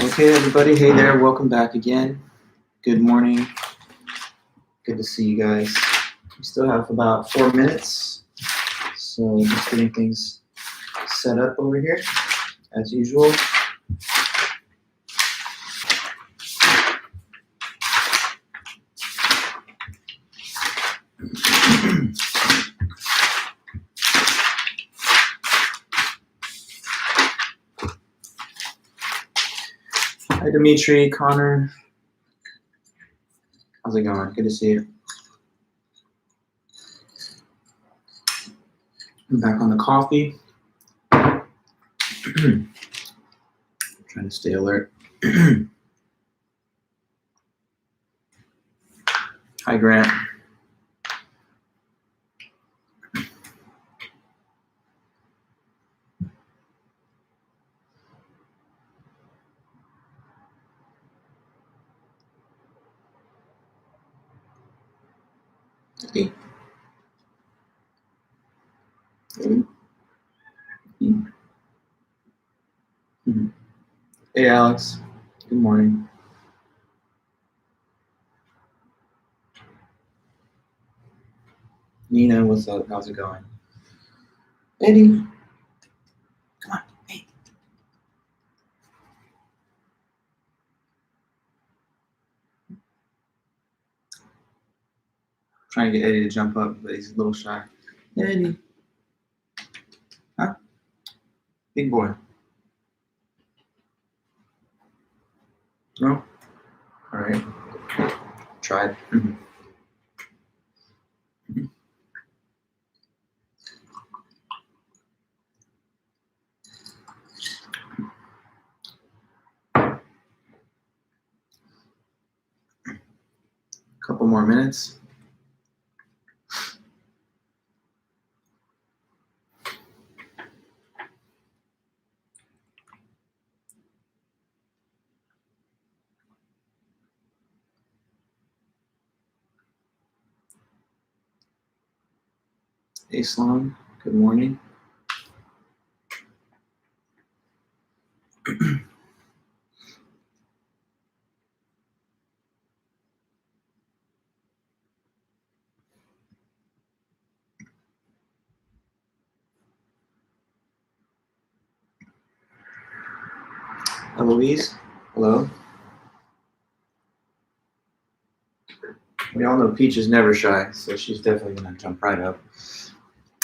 Okay, everybody. Hey there. Welcome back again. Good morning. Good to see you guys. We still have about 4 minutes. So just getting things set up over here as usual. Hi, Dimitri, Connor. How's it going? Good to see you. I'm back on the coffee. Trying to stay alert. Hi, Grant. Hey. Hey, Alex. Good morning. Nina, what's up? How's it going? Eddie. Come on. Hey. Trying to get Eddie to jump up, but he's a little shy. Eddie. Huh? Big boy. No? All right. Tried. Couple more minutes. Hey, Sloan. Good morning. Eloise. Hello. We all know Peach is never shy, so she's definitely going to jump right up.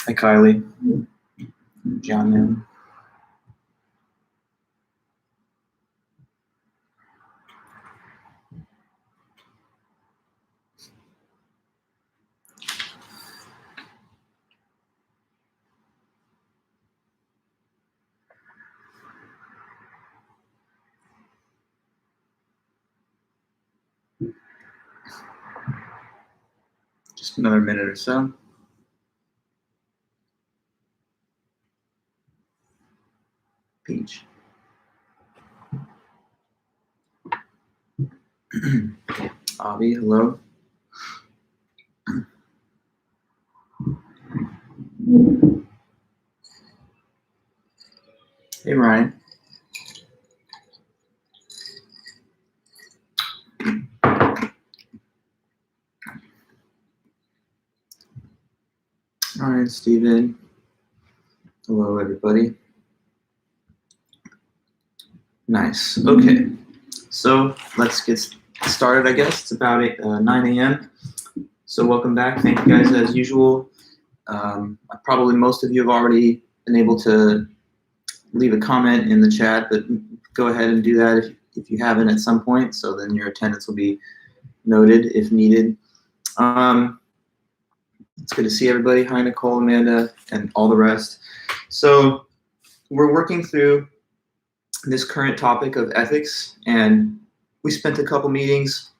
Hi, Kylie. John. Just another minute or so. Peach. Avi, hello. Hey, Ryan. All right, Steven. Hello, everybody. Nice. Okay. So let's get started, I guess. It's about 9 a.m. So welcome back. Thank you guys as usual. Probably most of you have already been able to leave a comment in the chat, but go ahead and do that if you haven't at some point. So then your attendance will be noted if needed. It's good to see everybody. Hi, Nicole, Amanda, and all the rest. So we're working through this current topic of ethics, and we spent a couple meetings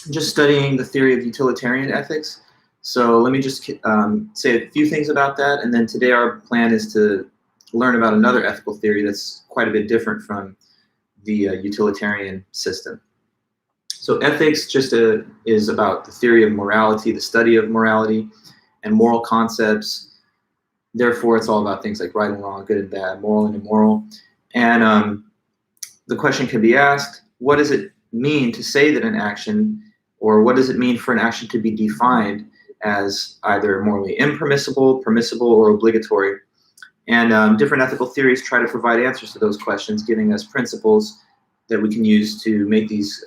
just studying the theory of utilitarian ethics. So let me just say a few things about that, and then today our plan is to learn about another ethical theory that's quite a bit different from the utilitarian system. So ethics just is about the theory of morality, the study of morality and moral concepts. Therefore, it's all about things like right and wrong, good and bad, moral and immoral. And the question can be asked, what does it mean to say that an action, or what does it mean for an action to be defined as either morally impermissible, permissible, or obligatory? And different ethical theories try to provide answers to those questions, giving us principles that we can use to make these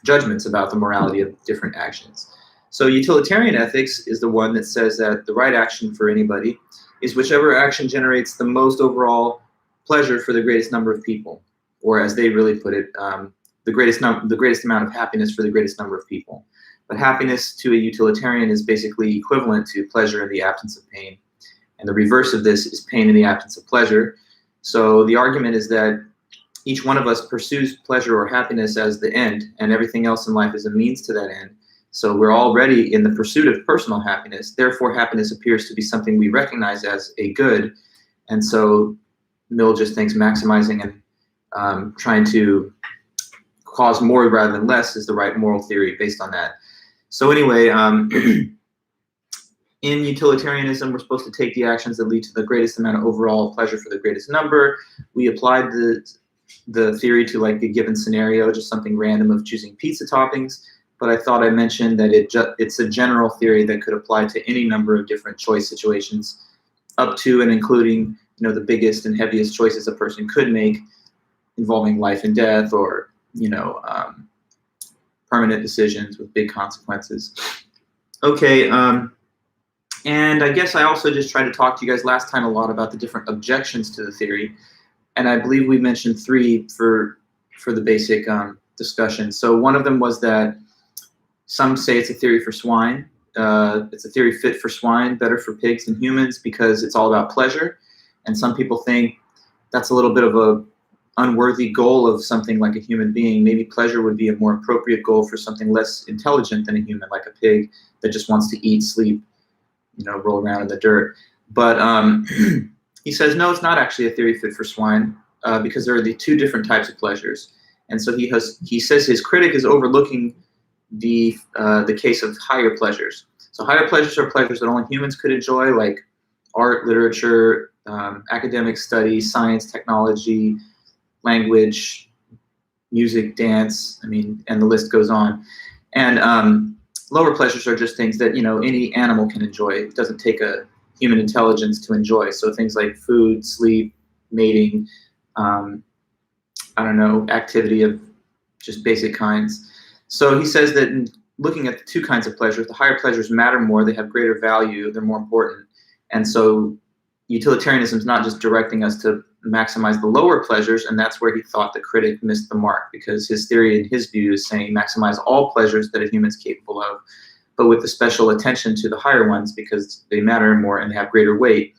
judgments about the morality of different actions. So utilitarian ethics is the one that says that the right action for anybody is whichever action generates the most overall pleasure for the greatest number of people, or as they really put it, the greatest amount of happiness for the greatest number of people. But happiness to a utilitarian is basically equivalent to pleasure in the absence of pain. And the reverse of this is pain in the absence of pleasure. So the argument is that each one of us pursues pleasure or happiness as the end, and everything else in life is a means to that end. So we're already in the pursuit of personal happiness. Therefore, happiness appears to be something we recognize as a good. And so Mill just thinks maximizing and trying to cause more rather than less is the right moral theory based on that. So anyway, in utilitarianism, we're supposed to take the actions that lead to the greatest amount of overall pleasure for the greatest number. We applied the theory to like a given scenario, just something random of choosing pizza toppings. But I thought I mentioned that it's a general theory that could apply to any number of different choice situations, up to and including, you know, the biggest and heaviest choices a person could make, involving life and death, or, you know, permanent decisions with big consequences. Okay, and I guess I also just tried to talk to you guys last time a lot about the different objections to the theory, and I believe we mentioned 3 for the basic discussion. So one of them was that some say it's a theory for swine. It's a theory fit for swine, better for pigs than humans, because it's all about pleasure. And some people think that's a little bit of a unworthy goal of something like a human being. Maybe pleasure would be a more appropriate goal for something less intelligent than a human, like a pig that just wants to eat, sleep, you know, roll around in the dirt. But he says, no, it's not actually a theory fit for swine, because there are the 2 different types of pleasures. And so he says his critic is overlooking the case of higher pleasures. So higher pleasures are pleasures that only humans could enjoy, like art, literature, academic studies, science, technology, language, music, dance, I mean, and the list goes on. And lower pleasures are just things that, you know, any animal can enjoy. It doesn't take a human intelligence to enjoy. So things like food, sleep, mating, I don't know, activity of just basic kinds. So he says that in looking at the 2 kinds of pleasures, the higher pleasures matter more, they have greater value, they're more important. And so utilitarianism is not just directing us to maximize the lower pleasures, and that's where he thought the critic missed the mark, because his theory, in his view, is saying maximize all pleasures that a human's capable of, but with the special attention to the higher ones because they matter more and they have greater weight.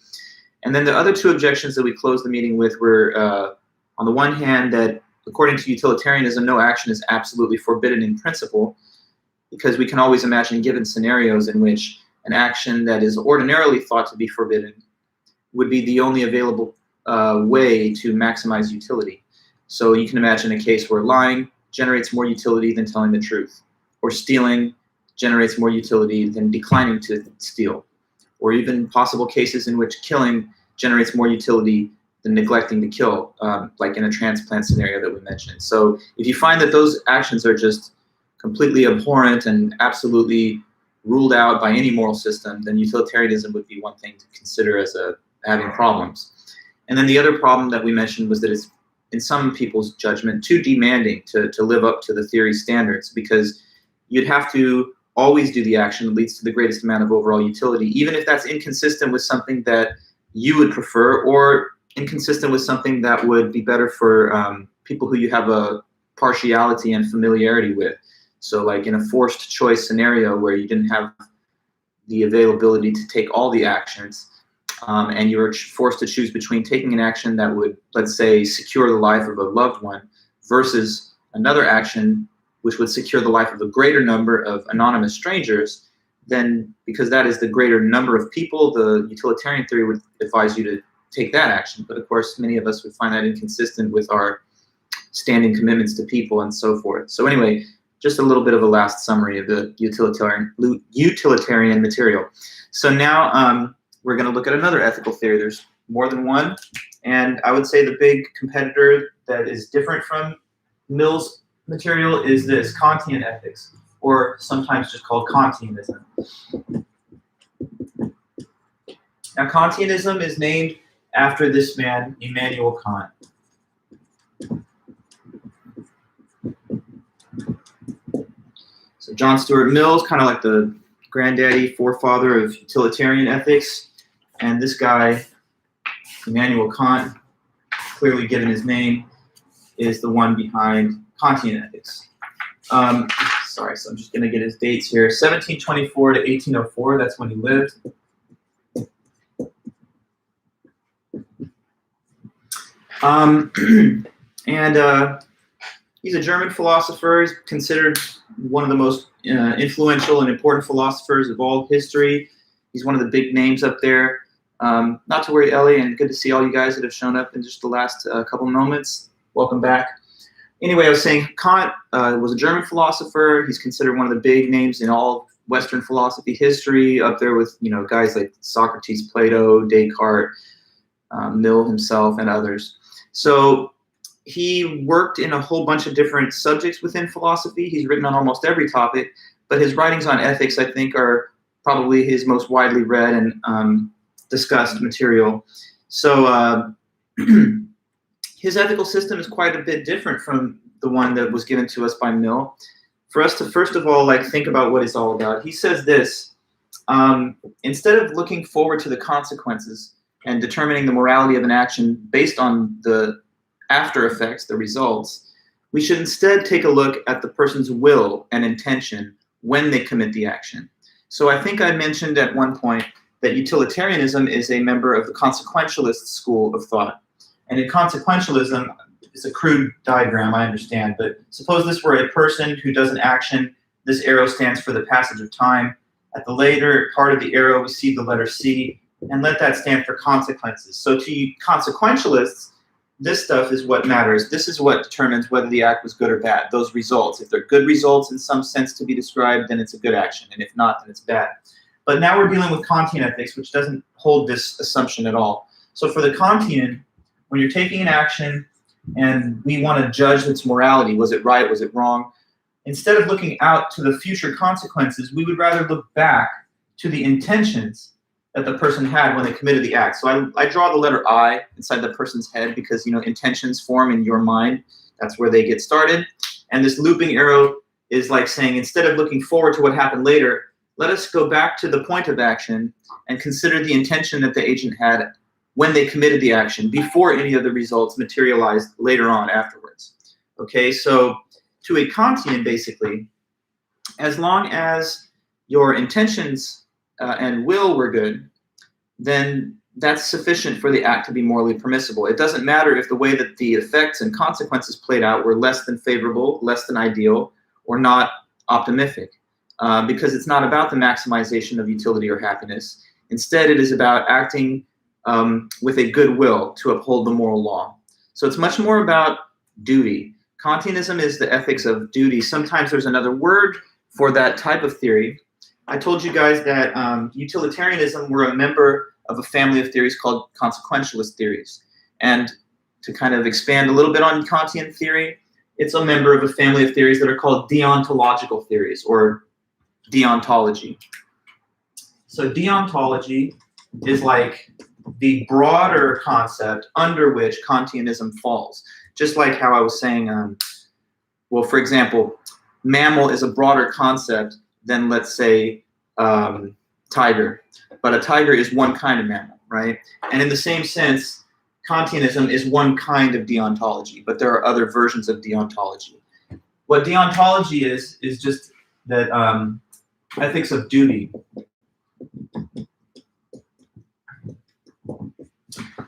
And then the other 2 objections that we closed the meeting with were, on the one hand, that according to utilitarianism, no action is absolutely forbidden in principle, because we can always imagine given scenarios in which an action that is ordinarily thought to be forbidden would be the only available way to maximize utility. So you can imagine a case where lying generates more utility than telling the truth, or stealing generates more utility than declining to steal, or even possible cases in which killing generates more utility than neglecting to kill, like in a transplant scenario that we mentioned. So if you find that those actions are just completely abhorrent and absolutely ruled out by any moral system, then utilitarianism would be one thing to consider as having problems. And then the other problem that we mentioned was that it's, in some people's judgment, too demanding to live up to the theory standards, because you'd have to always do the action that leads to the greatest amount of overall utility, even if that's inconsistent with something that you would prefer, or inconsistent with something that would be better for people who you have a partiality and familiarity with. So like in a forced choice scenario where you didn't have the availability to take all the actions, and you were forced to choose between taking an action that would, let's say, secure the life of a loved one versus another action which would secure the life of a greater number of anonymous strangers, then because that is the greater number of people, the utilitarian theory would advise you to take that action. But of course, many of us would find that inconsistent with our standing commitments to people and so forth. So anyway, just a little bit of a last summary of the utilitarian material. So now we're going to look at another ethical theory. There's more than one, and I would say the big competitor that is different from Mill's material is this, Kantian Ethics, or sometimes just called Kantianism. Now, Kantianism is named after this man, Immanuel Kant. So John Stuart Mill is kind of like the granddaddy, forefather of utilitarian ethics. And this guy, Immanuel Kant, clearly given his name, is the one behind Kantian ethics. Sorry, so I'm just going to get his dates here. 1724 to 1804, that's when he lived. He's a German philosopher. He's considered one of the most influential and important philosophers of all history. He's one of the big names up there. Not to worry, Ellie, and good to see all you guys that have shown up in just the last couple moments. Welcome back. Anyway, I was saying Kant was a German philosopher. He's considered one of the big names in all Western philosophy history, up there with guys like Socrates, Plato, Descartes, Mill himself, and others. So he worked in a whole bunch of different subjects within philosophy. He's written on almost every topic, but his writings on ethics, I think, are probably his most widely read and discussed material. So his ethical system is quite a bit different from the one that was given to us by Mill. For us to first of all think about what it's all about, he says this: instead of looking forward to the consequences and determining the morality of an action based on the after effects, the results, we should instead take a look at the person's will and intention when they commit the action. So I think I mentioned at one point that utilitarianism is a member of the consequentialist school of thought. And in consequentialism, it's a crude diagram, I understand, but suppose this were a person who does an action. This arrow stands for the passage of time. At the later part of the arrow, we see the letter C, and let that stand for consequences. So to consequentialists, this stuff is what matters. This is what determines whether the act was good or bad, those results. If they're good results in some sense to be described, then it's a good action, and if not, then it's bad. But now we're dealing with Kantian ethics, which doesn't hold this assumption at all. So for the Kantian, when you're taking an action and we want to judge its morality, was it right, was it wrong, instead of looking out to the future consequences, we would rather look back to the intentions that the person had when they committed the act. So I draw the letter I inside the person's head because, intentions form in your mind. That's where they get started. And this looping arrow is like saying, instead of looking forward to what happened later, let us go back to the point of action and consider the intention that the agent had when they committed the action before any of the results materialized later on afterwards. Okay, so to a Kantian, basically, as long as your intentions and will were good, then that's sufficient for the act to be morally permissible. It doesn't matter if the way that the effects and consequences played out were less than favorable, less than ideal, or not optimistic, because it's not about the maximization of utility or happiness. Instead, it is about acting with a good will to uphold the moral law. So it's much more about duty. Kantianism is the ethics of duty. Sometimes there's another word for that type of theory. I told you guys that utilitarianism were a member of a family of theories called consequentialist theories. And to kind of expand a little bit on Kantian theory, it's a member of a family of theories that are called deontological theories, or deontology. So deontology is like the broader concept under which Kantianism falls. Just like how I was saying, well, for example, mammal is a broader concept than, let's say, tiger. But a tiger is one kind of mammal, right? And in the same sense, Kantianism is one kind of deontology, but there are other versions of deontology. What deontology is just that ethics of duty.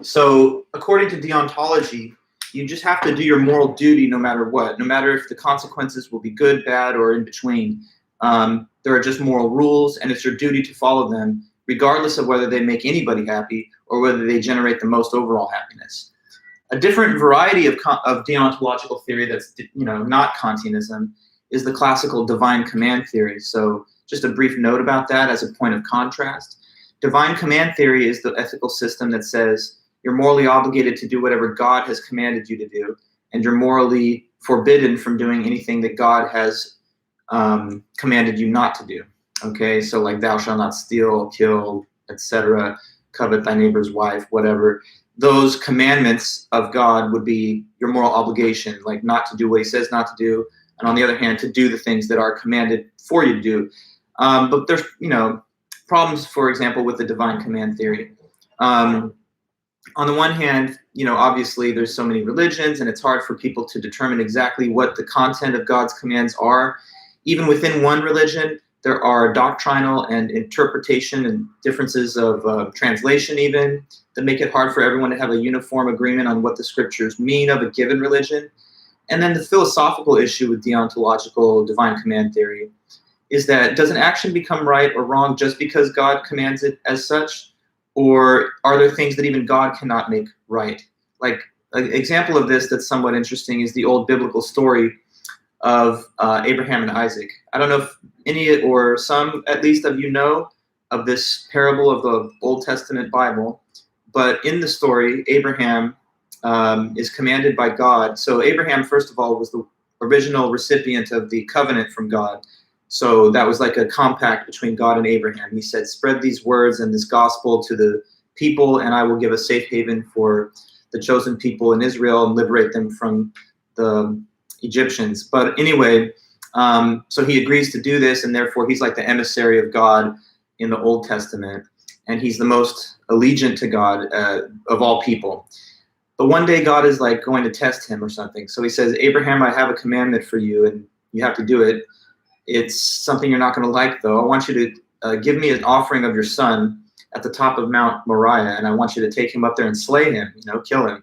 So according to deontology, you just have to do your moral duty no matter what, no matter if the consequences will be good, bad, or in between. There are just moral rules, and it's your duty to follow them, regardless of whether they make anybody happy or whether they generate the most overall happiness. A different variety of deontological theory that's not Kantianism is the classical divine command theory. So just a brief note about that as a point of contrast. Divine command theory is the ethical system that says you're morally obligated to do whatever God has commanded you to do, and you're morally forbidden from doing anything that God has commanded you not to do. Okay, so like thou shalt not steal, kill, etc., covet thy neighbor's wife, whatever. Those commandments of God would be your moral obligation, like not to do what he says not to do, and on the other hand, to do the things that are commanded for you to do. But there's, problems, for example, with the divine command theory. On the one hand, obviously there's so many religions, and it's hard for people to determine exactly what the content of God's commands are. Even within one religion, there are doctrinal and interpretation and differences of translation even that make it hard for everyone to have a uniform agreement on what the scriptures mean of a given religion. And then the philosophical issue with deontological divine command theory is that does an action become right or wrong just because God commands it as such? Or are there things that even God cannot make right? Like an example of this that's somewhat interesting is the old biblical story of Abraham and Isaac. I don't know if any or some, at least, of you know of this parable of the Old Testament Bible, but in the story, Abraham is commanded by God. So Abraham, first of all, was the original recipient of the covenant from God. So that was like a compact between God and Abraham. He said, spread these words and this gospel to the people, and I will give a safe haven for the chosen people in Israel and liberate them from the Egyptians. But anyway, so he agrees to do this, and therefore he's like the emissary of God in the Old Testament, and he's the most allegiant to God of all people. But one day God is like going to test him or something. So he says, Abraham, I have a commandment for you, and you have to do it. It's something you're not going to like, though. I want you to give me an offering of your son at the top of Mount Moriah, and I want you to take him up there and slay him, kill him,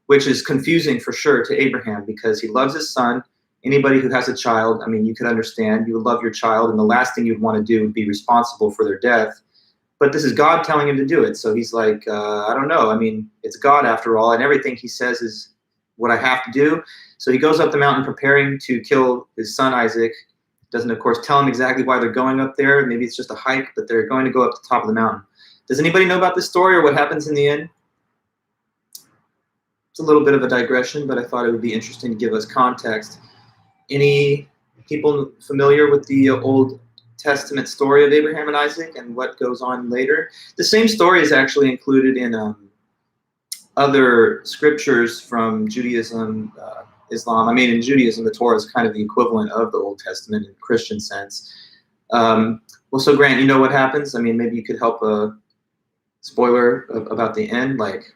which is confusing for sure to Abraham because he loves his son. Anybody who has a child, you could understand. You would love your child, and the last thing you'd want to do would be responsible for their death. But this is God telling him to do it. So he's like, I don't know. It's God after all, and everything he says is what I have to do. So he goes up the mountain preparing to kill his son Isaac. Doesn't, of course, tell him exactly why they're going up there. Maybe it's just a hike, but they're going to go up to the top of the mountain. Does anybody know about this story or what happens in the end? It's a little bit of a digression, but I thought it would be interesting to give us context. Any people familiar with the Old Testament story of Abraham and Isaac and what goes on later? The same story is actually included in other scriptures from Judaism, Islam. In Judaism, the Torah is kind of the equivalent of the Old Testament in Christian sense. Well, so Grant, you know what happens? Maybe you could help a spoiler about the end. Like,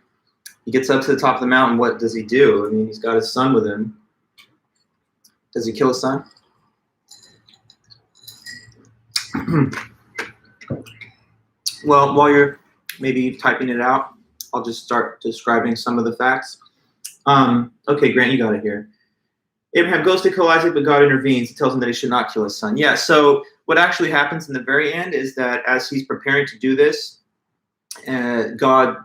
he gets up to the top of the mountain. What does he do? He's got his son with him. Does he kill his son? Well, while you're maybe typing it out, I'll just start describing some of the facts. Okay, Grant, you got it here. Abraham goes to kill Isaac, but God intervenes. He tells him that he should not kill his son. Yeah, so what actually happens in the very end is that as he's preparing to do this, God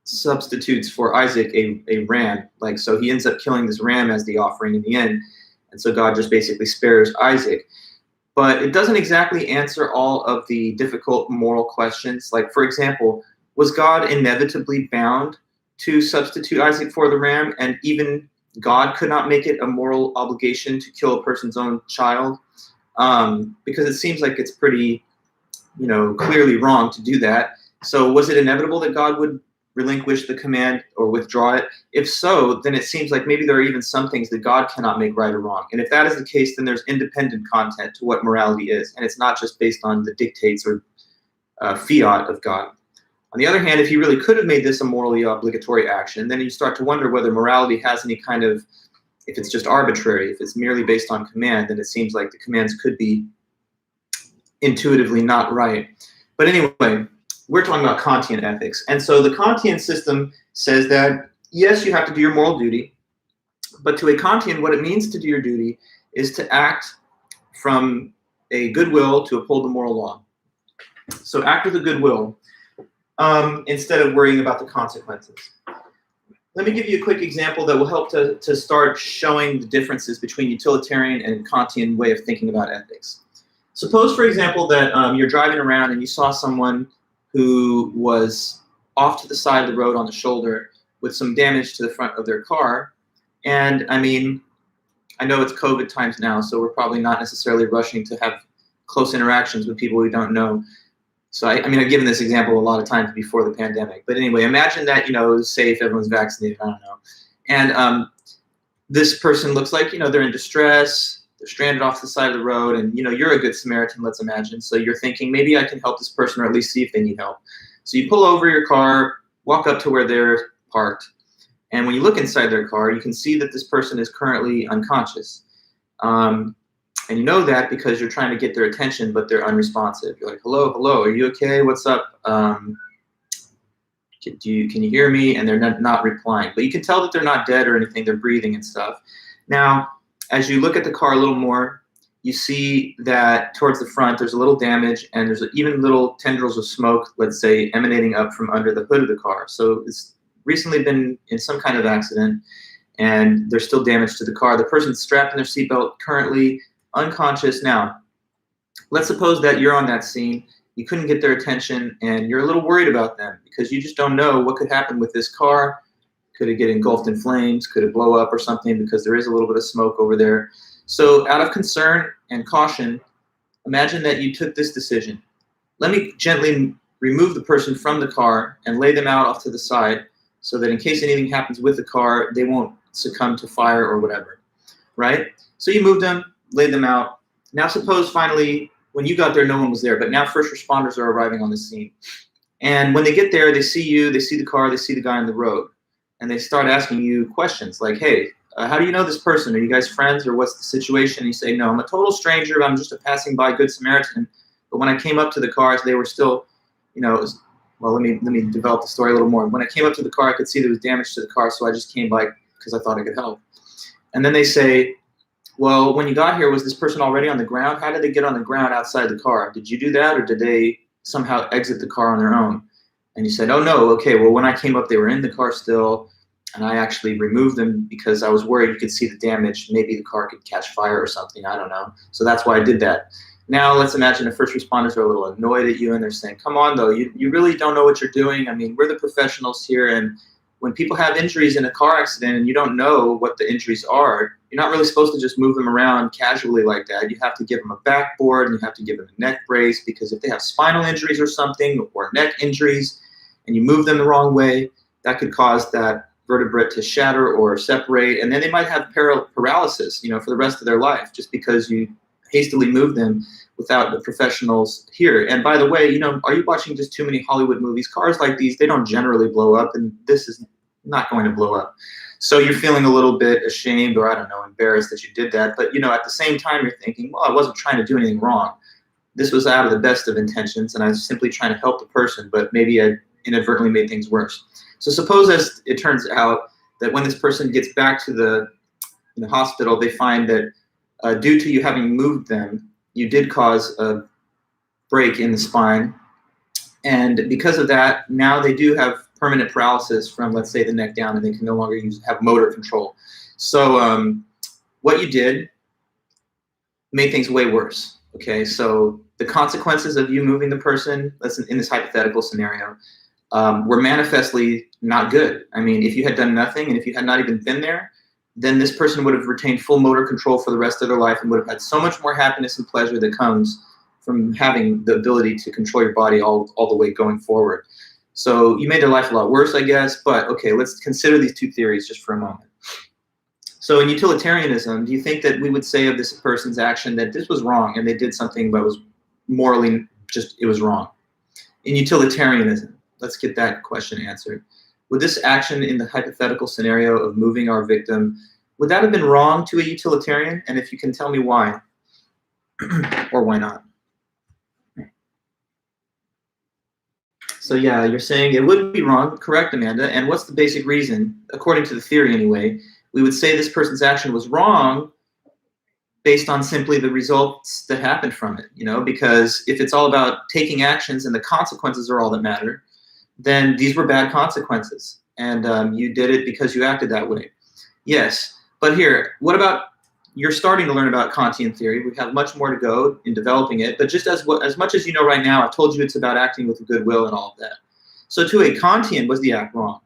substitutes for Isaac a ram. So he ends up killing this ram as the offering in the end. And so God just basically spares Isaac. But it doesn't exactly answer all of the difficult moral questions. Like, for example, was God inevitably bound to substitute Isaac for the ram, and even God could not make it a moral obligation to kill a person's own child? Because it seems like it's pretty, clearly wrong to do that. So was it inevitable that God would relinquish the command or withdraw it? If so, then it seems like maybe there are even some things that God cannot make right or wrong. And if that is the case, then there's independent content to what morality is, and it's not just based on the dictates or fiat of God. On the other hand, if he really could have made this a morally obligatory action, then you start to wonder whether morality has any kind of, if it's just arbitrary, if it's merely based on command, then it seems like the commands could be intuitively not right. But anyway, we're talking about Kantian ethics. And so the Kantian system says that, yes, you have to do your moral duty, but to a Kantian, what it means to do your duty is to act from a goodwill to uphold the moral law. So act with a goodwill instead of worrying about the consequences. Let me give you a quick example that will help to start showing the differences between utilitarian and Kantian way of thinking about ethics. Suppose, for example, that you're driving around and you saw someone who was off to the side of the road on the shoulder with some damage to the front of their car, And I mean, I know it's COVID times now, so we're probably not necessarily rushing to have close interactions with people we don't know. So I mean, I've given this example a lot of times before the pandemic. But anyway, imagine that, you know, say if everyone's vaccinated, I don't know. And this person looks like, you know, they're in distress, they're stranded off the side of the road, and, you know, you're a good Samaritan, let's imagine. So you're thinking, maybe I can help this person or at least see if they need help. So you pull over your car, walk up to where they're parked, and when you look inside their car, you can see that this person is currently unconscious. And you know that because you're trying to get their attention, but they're unresponsive. You're like, hello, are you okay? What's up? Can you hear me? And they're not replying. But you can tell that they're not dead or anything. They're breathing and stuff. Now, as you look at the car a little more, you see that towards the front, there's a little damage, and there's even little tendrils of smoke, let's say, emanating up from under the hood of the car. So it's recently been in some kind of accident, and there's still damage to the car. The person's strapped in their seatbelt, currently unconscious. Now, let's suppose that you're on that scene, you couldn't get their attention, and you're a little worried about them because you just don't know what could happen with this car. Could it get engulfed in flames? Could it blow up or something? Because there is a little bit of smoke over there. So out of concern and caution, imagine that you took this decision. Let me gently remove the person from the car and lay them out off to the side so that in case anything happens with the car, they won't succumb to fire or whatever, right? So you move them, laid them out. Now suppose finally, when you got there, no one was there, but now first responders are arriving on the scene. And when they get there, they see you, they see the car, they see the guy on the road. And they start asking you questions like, hey, how do you know this person? Are you guys friends or what's the situation? And you say, no, I'm a total stranger. I'm just a passing by good Samaritan. But when I came up to the cars, they were still, you know, well, let me develop the story a little more. When I came up to the car, I could see there was damage to the car, so I just came by because I thought I could help. And then they say, well, when you got here, was this person already on the ground? How did they get on the ground outside the car? Did you do that, or did they somehow exit the car on their own? And you said, oh, no, okay, well, when I came up, they were in the car still, and I actually removed them because I was worried you could see the damage. Maybe the car could catch fire or something, I don't know. So that's why I did that. Now let's imagine the first responders are a little annoyed at you, and they're saying, come on, though, you really don't know what you're doing. I mean, we're the professionals here, and when people have injuries in a car accident and you don't know what the injuries are, you're not really supposed to just move them around casually like that. You have to give them a backboard, and you have to give them a neck brace, because if they have spinal injuries or something, or neck injuries, and you move them the wrong way, that could cause that vertebrae to shatter or separate, and then they might have paralysis, you know, for the rest of their life, just because you hastily move them without the professionals here. And by the way, you know, are you watching just too many Hollywood movies? Cars like these, they don't generally blow up, and this is not going to blow up. So you're feeling a little bit ashamed, or I don't know, embarrassed that you did that. But, you know, at the same time, you're thinking, well, I wasn't trying to do anything wrong. This was out of the best of intentions, and I was simply trying to help the person, but maybe I inadvertently made things worse. So suppose, as it turns out, that when this person gets back to the hospital, they find that due to you having moved them, you did cause a break in the spine. And because of that, now they do have permanent paralysis from, let's say, the neck down, and they can no longer have motor control. So what you did made things way worse. Okay, so the consequences of you moving the person, in this hypothetical scenario, were manifestly not good. I mean, if you had done nothing, and if you had not even been there, then this person would have retained full motor control for the rest of their life, and would have had so much more happiness and pleasure that comes from having the ability to control your body all the way going forward. So you made their life a lot worse, I guess, but okay, let's consider these two theories just for a moment. So in utilitarianism, do you think that we would say of this person's action that this was wrong and they did something but was morally it was wrong? In utilitarianism, let's get that question answered. Would this action in the hypothetical scenario of moving our victim, would that have been wrong to a utilitarian? And if you can tell me why, or why not? So yeah, you're saying it would be wrong. Correct, Amanda. And what's the basic reason? According to the theory anyway, we would say this person's action was wrong based on simply the results that happened from it, you know, because if it's all about taking actions and the consequences are all that matter, then these were bad consequences, and you did it because you acted that way. Yes, but here, what about, you're starting to learn about Kantian theory. We have much more to go in developing it, but just as much as you know right now, I've told you it's about acting with goodwill and all of that. So to a Kantian, was the act wrong?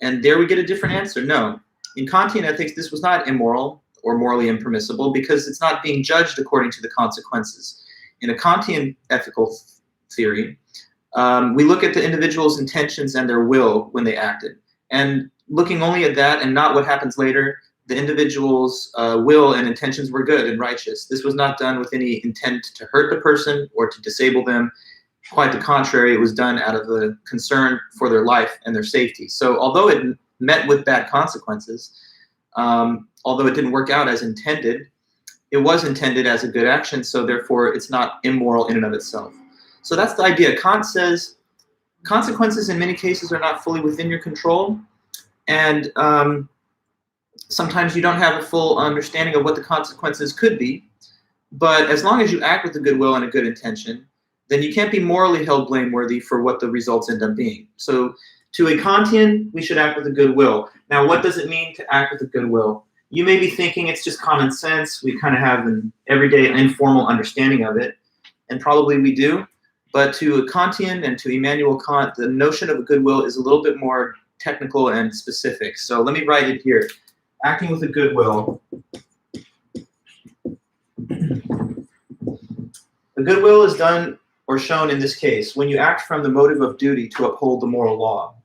And there we get a different answer. No, in Kantian ethics, this was not immoral or morally impermissible because it's not being judged according to the consequences. In a Kantian ethical theory, we look at the individual's intentions and their will when they acted. And looking only at that and not what happens later, the individual's will and intentions were good and righteous. This was not done with any intent to hurt the person or to disable them. Quite the contrary, it was done out of the concern for their life and their safety. So although it met with bad consequences, although it didn't work out as intended, it was intended as a good action, so therefore it's not immoral in and of itself. So that's the idea. Kant says consequences in many cases are not fully within your control, and sometimes you don't have a full understanding of what the consequences could be, but as long as you act with a good will and a good intention, then you can't be morally held blameworthy for what the results end up being. So to a Kantian, we should act with a good will. Now, what does it mean to act with a good will? You may be thinking it's just common sense. We kind of have an everyday informal understanding of it, and probably we do. But to a Kantian and to Immanuel Kant, the notion of a good will is a little bit more technical and specific. So let me write it here. Acting with a good will. A good will is done or shown in this case when you act from the motive of duty to uphold the moral law.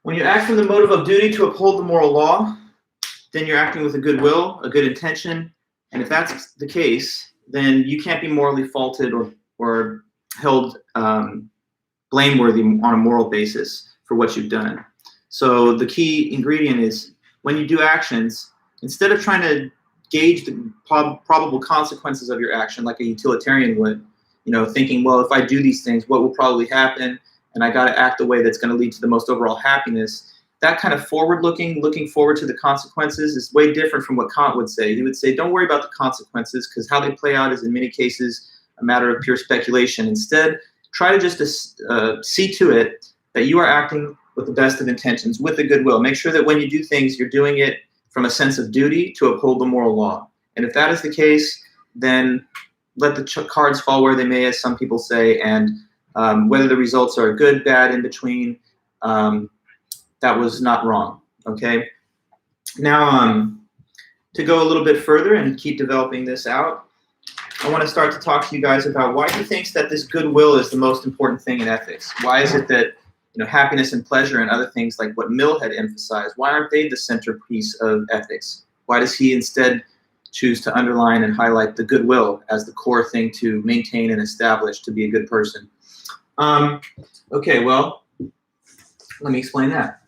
When you act from the motive of duty to uphold the moral law, then you're acting with a good will, a good intention, and if that's the case, then you can't be morally faulted or held blameworthy on a moral basis for what you've done. So the key ingredient is when you do actions, instead of trying to gauge the probable consequences of your action like a utilitarian would, thinking, well, if I do these things, what will probably happen? And I got to act the way that's going to lead to the most overall happiness. That kind of forward-looking, looking forward to the consequences is way different from what Kant would say. He would say, don't worry about the consequences because how they play out is in many cases a matter of pure speculation. Instead, try to just see to it that you are acting with the best of intentions, with a good will. Make sure that when you do things, you're doing it from a sense of duty to uphold the moral law. And if that is the case, then let the cards fall where they may, as some people say, and whether the results are good, bad, in between, that was not wrong, okay? Now, to go a little bit further and keep developing this out, I want to start to talk to you guys about why he thinks that this goodwill is the most important thing in ethics. Why is it that happiness and pleasure and other things like what Mill had emphasized, why aren't they the centerpiece of ethics? Why does he instead choose to underline and highlight the goodwill as the core thing to maintain and establish to be a good person? Okay, well, let me explain that.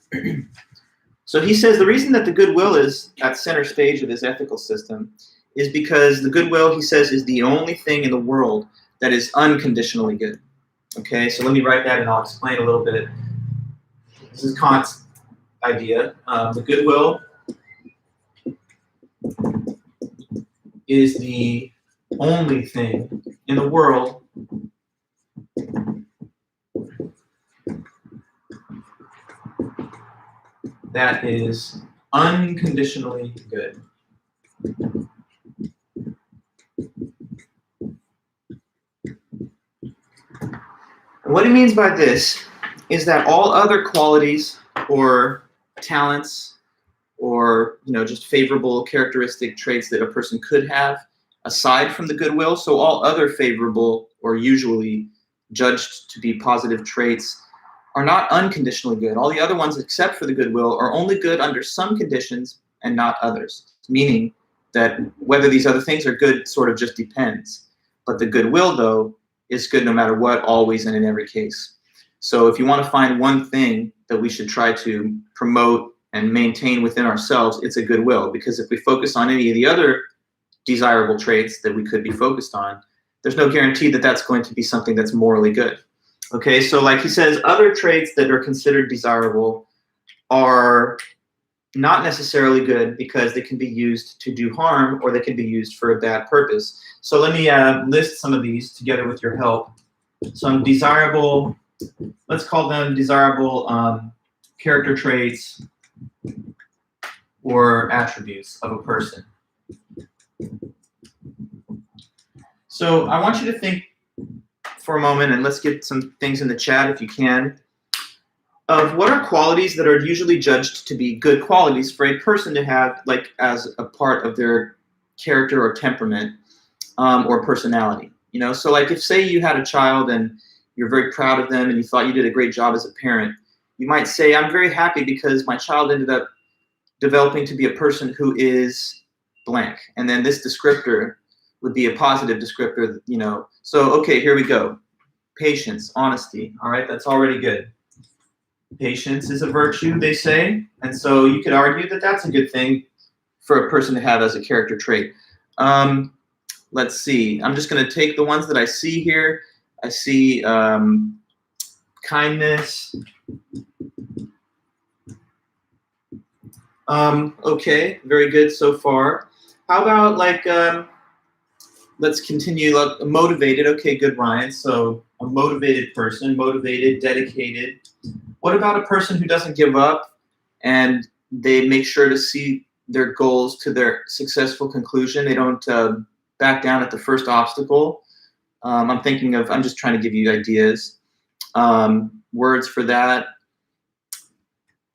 So he says the reason that the goodwill is at center stage of his ethical system is because the goodwill, he says, is the only thing in the world that is unconditionally good. Okay, so let me write that and I'll explain a little bit. This is Kant's idea. The goodwill is the only thing in the world that is unconditionally good. And what he means by this is that all other qualities or talents or just favorable characteristic traits that a person could have aside from the goodwill, so all other favorable or usually judged to be positive traits are not unconditionally good. All the other ones except for the goodwill are only good under some conditions and not others, meaning that whether these other things are good sort of just depends. But the goodwill, though, is good no matter what, always and in every case. So if you want to find one thing that we should try to promote and maintain within ourselves, it's a goodwill. Because if we focus on any of the other desirable traits that we could be focused on, there's no guarantee that that's going to be something that's morally good. Okay, so like he says, other traits that are considered desirable are not necessarily good because they can be used to do harm or they can be used for a bad purpose. So let me list some of these together with your help. Some desirable, let's call them desirable character traits or attributes of a person. So I want you to think for a moment, and let's get some things in the chat if you can, of what are qualities that are usually judged to be good qualities for a person to have, like as a part of their character or temperament or personality. You know, so like if say you had a child and you're very proud of them and you thought you did a great job as a parent, you might say, I'm very happy because my child ended up developing to be a person who is blank. And then this descriptor would be a positive descriptor, you know. So, okay, here we go. Patience, honesty. All right, that's already good. Patience is a virtue, they say. And so you could argue that that's a good thing for a person to have as a character trait. Let's see. I'm just going to take the ones that I see here. I see kindness. Okay, very good so far. How about like, let's continue, motivated. Okay, good, Ryan. So a motivated person, motivated, dedicated. What about a person who doesn't give up and they make sure to see their goals to their successful conclusion? They don't back down at the first obstacle. I'm just trying to give you ideas. Words for that,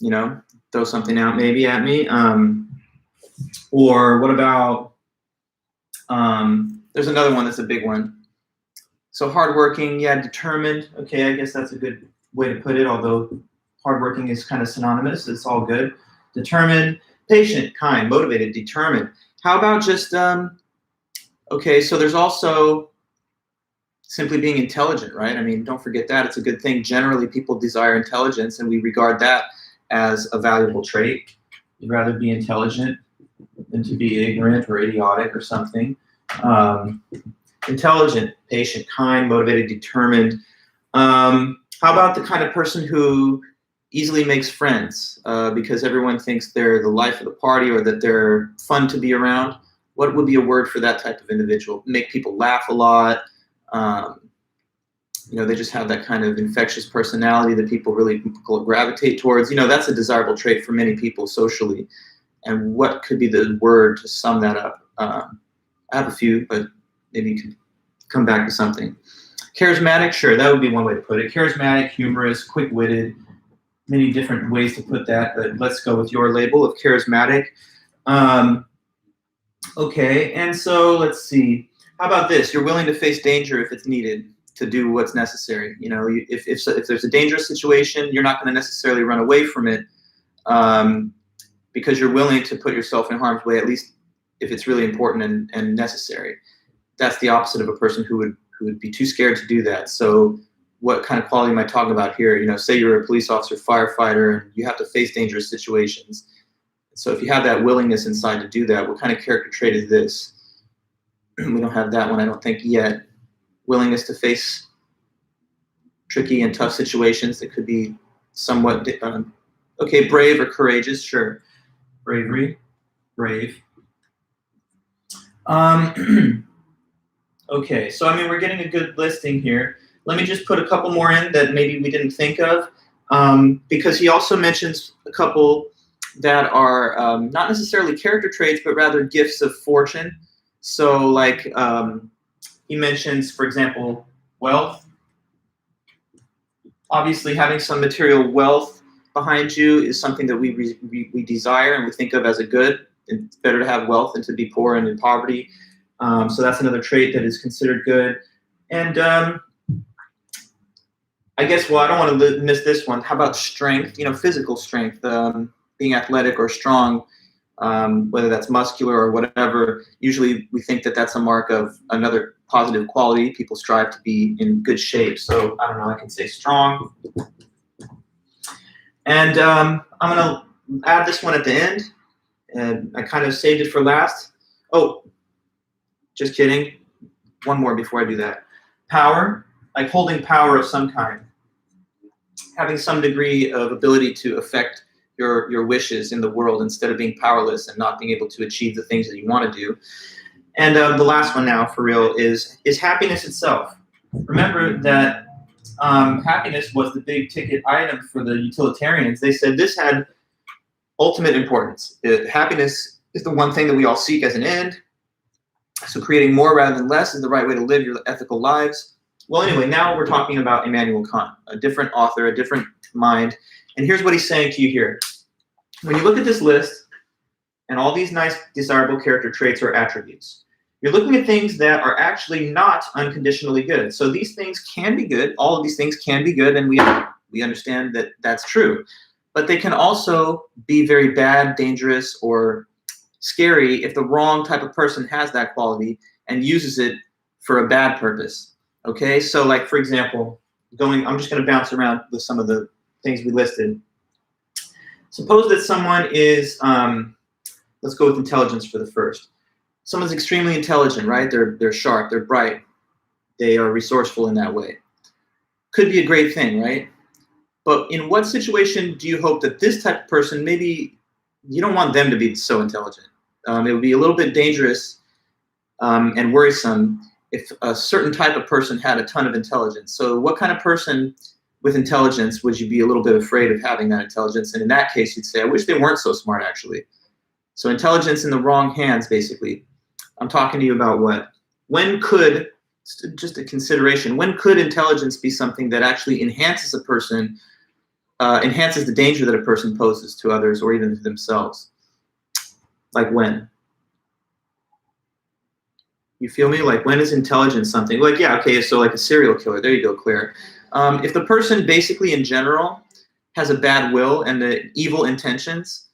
you know, throw something out maybe at me. Or what about, there's another one that's a big one. So hardworking, yeah, determined. Okay, I guess that's a good way to put it, although hardworking is kind of synonymous. It's all good. Determined, patient, kind, motivated, determined. How about just, okay, so there's also simply being intelligent, right? I mean, don't forget that. It's a good thing. Generally, people desire intelligence, and we regard that as a valuable trait. You'd rather be intelligent than to be ignorant or idiotic or something. Intelligent, patient, kind, motivated, determined. How about the kind of person who easily makes friends because everyone thinks they're the life of the party or that they're fun to be around? What would be a word for that type of individual? Make people laugh a lot. You know, they just have that kind of infectious personality that people gravitate towards. You know, that's a desirable trait for many people socially. And what could be the word to sum that up? I have a few, but maybe you could come back to something. Charismatic, sure, that would be one way to put it. Charismatic, humorous, quick-witted, many different ways to put that, but let's go with your label of charismatic. Okay, and so let's see. How about this? You're willing to face danger if it's needed to do what's necessary. You know, if there's a dangerous situation, you're not going to necessarily run away from it because you're willing to put yourself in harm's way, at least if it's really important and necessary. That's the opposite of a person who would be too scared to do that. So what kind of quality am I talking about here? You know, say you're a police officer, firefighter, and you have to face dangerous situations. So if you have that willingness inside to do that, what kind of character trait is this? We don't have that one, I don't think, yet. Willingness to face tricky and tough situations that could be somewhat, okay, brave or courageous, sure. Bravery, brave. Okay, so I mean, we're getting a good listing here. Let me just put a couple more in that maybe we didn't think of, because he also mentions a couple that are not necessarily character traits, but rather gifts of fortune. So like he mentions, for example, wealth. Obviously, having some material wealth behind you is something that we desire and we think of as a good. It's better to have wealth than to be poor and in poverty. So that's another trait that is considered good. And I guess, well, I don't want to miss this one. How about strength? You know, physical strength, being athletic or strong, whether that's muscular or whatever. Usually we think that that's a mark of another positive quality. People strive to be in good shape. So I don't know, I can say strong. And I'm going to add this one at the end. And I kind of saved it for last. Oh, just kidding. One more before I do that. Power, like holding power of some kind. Having some degree of ability to affect your wishes in the world instead of being powerless and not being able to achieve the things that you want to do. And the last one now, for real, is happiness itself. Remember that happiness was the big ticket item for the utilitarians. They said this had ultimate importance. Happiness is the one thing that we all seek as an end. So creating more rather than less is the right way to live your ethical lives. Well, anyway, now we're talking about Immanuel Kant, a different author, a different mind. And here's what he's saying to you here. When you look at this list and all these nice desirable character traits or attributes, you're looking at things that are actually not unconditionally good. So these things can be good. All of these things can be good, and we understand that that's true. But they can also be very bad, dangerous, or scary if the wrong type of person has that quality and uses it for a bad purpose. Okay, so like, for example, I'm just going to bounce around with some of the things we listed. Suppose that someone is, let's go with intelligence for the first. Someone's extremely intelligent, right? They're sharp, they're bright, they are resourceful in that way. Could be a great thing, right? But in what situation do you hope that this type of person, maybe you don't want them to be so intelligent? It would be a little bit dangerous and worrisome if a certain type of person had a ton of intelligence. So what kind of person with intelligence would you be a little bit afraid of having that intelligence? And in that case, you'd say, I wish they weren't so smart, actually. So intelligence in the wrong hands, basically. I'm talking to you about what? When could, just a consideration, when could intelligence be something that actually enhances a person, enhances the danger that a person poses to others or even to themselves? Like when? You feel me? Like when is intelligence something? Like, yeah, okay, so like a serial killer. There you go, Claire. If the person basically in general has a bad will and the evil intentions,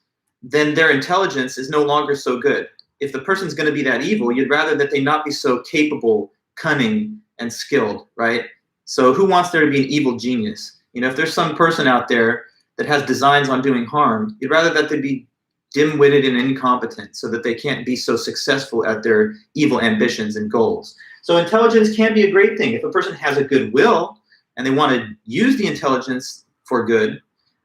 then their intelligence is no longer so good. If the person's going to be that evil, you'd rather that they not be so capable, cunning, and skilled, right? So who wants there to be an evil genius? You know, if there's some person out there that has designs on doing harm, you'd rather that they be dim-witted and incompetent so that they can't be so successful at their evil ambitions and goals. So intelligence can be a great thing. If a person has a good will and they want to use the intelligence for good,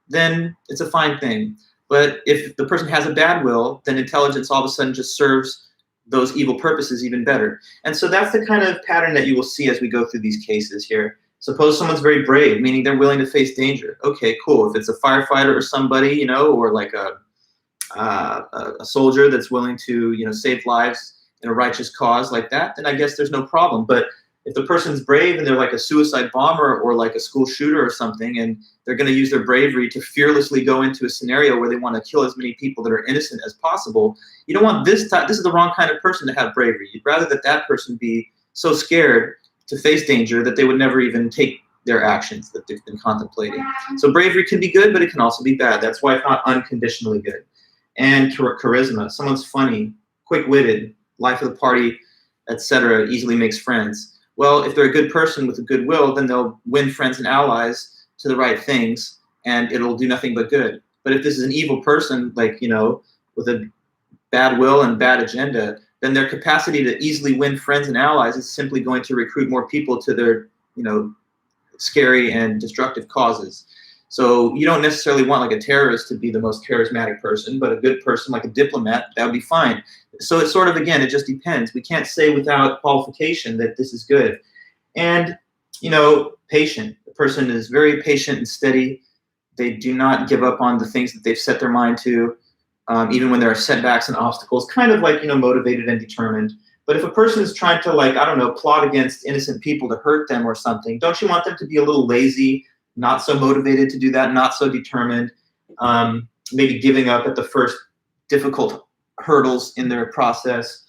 then it's a fine thing. But if the person has a bad will, then intelligence all of a sudden just serves those evil purposes even better. And so that's the kind of pattern that you will see as we go through these cases here. Suppose someone's very brave, meaning they're willing to face danger. Okay, cool. If it's a firefighter or somebody, you know, or like a soldier that's willing to, you know, save lives in a righteous cause like that, then I guess there's no problem. But if the person's brave and they're like a suicide bomber or like a school shooter or something, and they're going to use their bravery to fearlessly go into a scenario where they want to kill as many people that are innocent as possible, you don't want this type. This is the wrong kind of person to have bravery. You'd rather that that person be so scared to face danger that they would never even take their actions that they've been contemplating. So bravery can be good, but it can also be bad. That's why it's not unconditionally good. And charisma. Someone's funny, quick-witted, life of the party, etc., easily makes friends. Well, if they're a good person with a good will, then they'll win friends and allies to the right things, and it'll do nothing but good. But if this is an evil person, like, you know, with a bad will and bad agenda, then their capacity to easily win friends and allies is simply going to recruit more people to their, you know, scary and destructive causes. So you don't necessarily want like a terrorist to be the most charismatic person, but a good person like a diplomat, that would be fine. So it's sort of, again, it just depends. We can't say without qualification that this is good. And, you know, patient. The person is very patient and steady. They do not give up on the things that they've set their mind to, even when there are setbacks and obstacles, kind of like, you know, motivated and determined. But if a person is trying to, like, I don't know, plot against innocent people to hurt them or something, don't you want them to be a little lazy, not so motivated to do that, not so determined, maybe giving up at the first difficult hurdles in their process?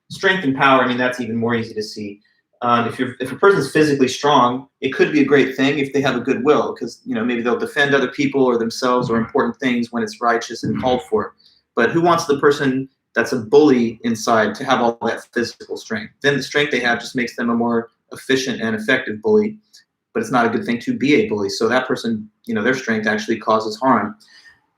Strength and power, I mean, that's even more easy to see. If a person's physically strong, it could be a great thing if they have a good will, because, you know, maybe they'll defend other people or themselves or important things when it's righteous and called for. But who wants the person that's a bully inside to have all that physical strength? Then the strength they have just makes them a more efficient and effective bully. But it's not a good thing to be a bully. So that person, you know, their strength actually causes harm.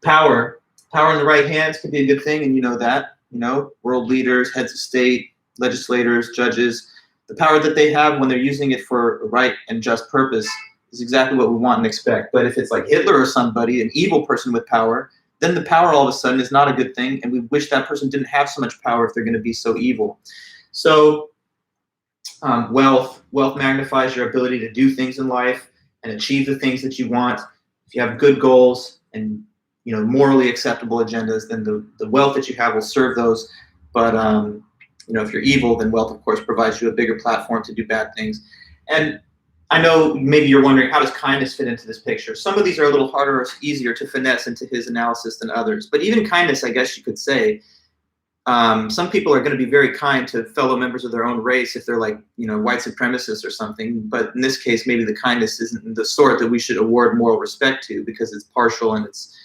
Power in the right hands could be a good thing, and you know that. You know, world leaders, heads of state, legislators, judges, the power that they have when they're using it for a right and just purpose is exactly what we want and expect. But if it's like Hitler or somebody, an evil person with power, then the power all of a sudden is not a good thing, and we wish that person didn't have so much power if they're going to be so evil. So wealth magnifies your ability to do things in life and achieve the things that you want. If you have good goals and morally acceptable agendas, then the wealth that you have will serve those. But if you're evil, then wealth, of course, provides you a bigger platform to do bad things. And I know maybe you're wondering, how does kindness fit into this picture? Some of these are a little harder or easier to finesse into his analysis than others. But even kindness, I guess you could say, some people are going to be very kind to fellow members of their own race if they're like, white supremacists or something. But in this case, maybe the kindness isn't the sort that we should award moral respect to because it's partial and it's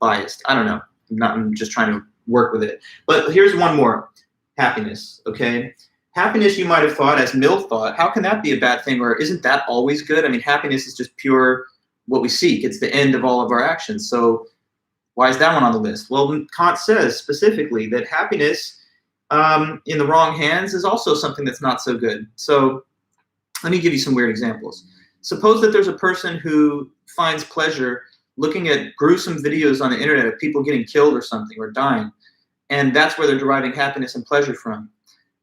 biased. I don't know. I'm just trying to work with it. But here's one more. Happiness, okay? Happiness, you might have thought, as Mill thought, how can that be a bad thing? Or isn't that always good? I mean, happiness is just pure what we seek. It's the end of all of our actions. So why is that one on the list? Well, Kant says specifically that happiness in the wrong hands is also something that's not so good. So let me give you some weird examples. Suppose that there's a person who finds pleasure looking at gruesome videos on the internet of people getting killed or something or dying, and that's where they're deriving happiness and pleasure from.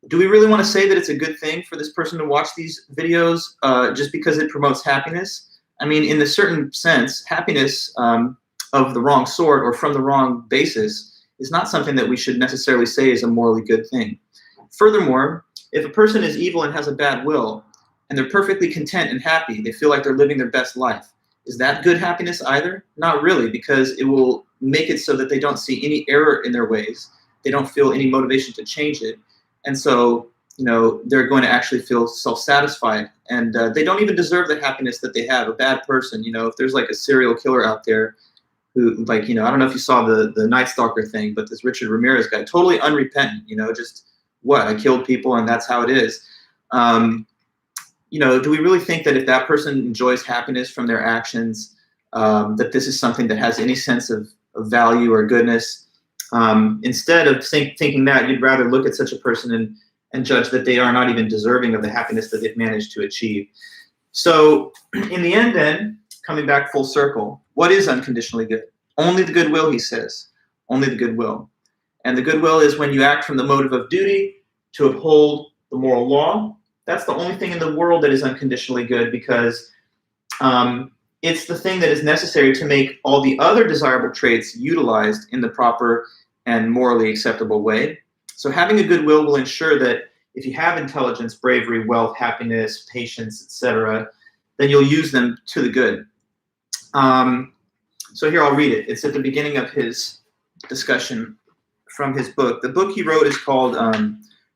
Do we really want to say that it's a good thing for this person to watch these videos just because it promotes happiness? I mean, in a certain sense, happiness of the wrong sort or from the wrong basis is not something that we should necessarily say is a morally good thing. Furthermore, if a person is evil and has a bad will, and they're perfectly content and happy, they feel like they're living their best life, is that good happiness either? Not really, because it will make it so that they don't see any error in their ways. They don't feel any motivation to change it. And so, they're going to actually feel self-satisfied. And they don't even deserve the happiness that they have. A bad person, if there's like a serial killer out there who, like, I don't know if you saw the Night Stalker thing, but this Richard Ramirez guy, totally unrepentant, just I killed people and that's how it is. Do we really think that if that person enjoys happiness from their actions, that this is something that has any sense of value or goodness? Instead of thinking that, you'd rather look at such a person and judge that they are not even deserving of the happiness that they've managed to achieve. So in the end then, coming back full circle, what is unconditionally good? Only the goodwill, he says. Only the goodwill. And the goodwill is when you act from the motive of duty to uphold the moral law. That's the only thing in the world that is unconditionally good, because it's the thing that is necessary to make all the other desirable traits utilized in the proper and morally acceptable way. So having a goodwill will ensure that if you have intelligence, bravery, wealth, happiness, patience, etc., then you'll use them to the good. So here I'll read it. It's at the beginning of his discussion from his book. The book he wrote is called